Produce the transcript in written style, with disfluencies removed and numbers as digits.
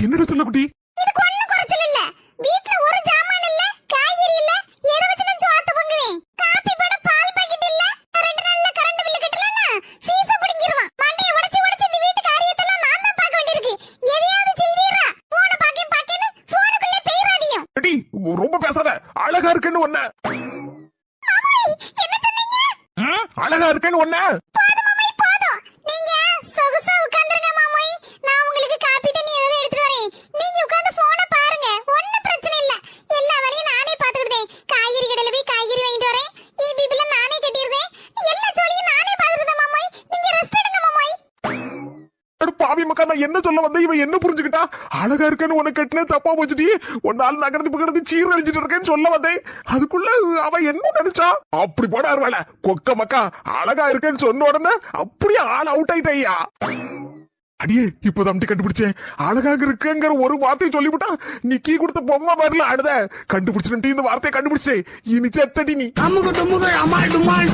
என்னடா சொல்ல குட்டி? இதுக்கு ஒண்ணும் குறைச்சல் இல்ல. வீட்ல ஒரு ஜாமான் இல்ல, காய்கறி இல்ல, எதை வச்சு நான் சோத்த பொங்குவேன்? காபி போட பால் பாக்கெட் இல்ல, 2 நாள்ல கரண்ட் பில் கட்டலன்னா ஃபீஸ புடிங்கிருவான். மண்டைய உடைச்சு உடைச்சு இந்த வீட்டு காரியத்தெல்லாம் நான் தான் பார்க்க வேண்டியிருக்கு. எதையாவது செய்வீரா? போன பாக்கேன்னு போனுக்குள்ளே பேராதியும். அடி ரொம்ப பேசாத. அழகா இருக்குன்னு ஒண்ணு. மாமாய், என்ன சொன்னீங்க? அழகா இருக்குன்னு ஒண்ணு. போதும் மாமாய், போதும். நீங்க சொகுசா உட்கார்ந்துருங்க மாமாய். நான் உங்களுக்கு காபி தண்ணி ஏதாவது எடுத்துட்டு வரேன். நீங்க உட்கார்ந்து போனை பாருங்க. ஒண்ணும் பிரச்சனை இல்ல. எல்லா வேலையும் நானே பாத்துக்கிட்டேன். காய்கறி கடையில போய் காய்கறி வாங்கிட்டு வரேன். ஈபி பில்ல நானே கட்டிடுறேன். எல்லா ஜோலியும் நானே பாத்துக்கிட்டேன் மாமாய். நீங்க ரெஸ்ட் எடுங்க மாமாய். பாவி மக்கா, நான் என்ன சொல்ல வந்தேன், இவன் என்ன புரிஞ்சுக்கிட்டா? அழகா இருக்கேன்னு உனக்கு கட்டினே தப்பா போச்சுட்டி. ஒரு நாள் நகர்ந்து பக்கத்து சீர் அடிச்சுட்டு இருக்கேன்னு சொல்ல வந்தேன். அதுக்குள்ள அவன் என்ன நினைச்சா? அப்படி போட அருவாள கொக்க மக்கா. அழகா இருக்கேன்னு சொன்ன உடனே அப்படியே ஆள் அவுட் ஆயிட்டாய்யா. அடியே இப்பதான் கண்டுபிடிச்சேன். அழகாக இருக்குங்கிற ஒரு வார்த்தையை சொல்லிவிட்டா நீ கீ கொடுத்த பொம்மை வரல அடுத கண்டுபிடிச்சு இந்த வார்த்தையை கண்டுபிடிச்சேன். இனி செத்தடி நீ. அம்முக டும்முக அம்மாள் டும்மாள்.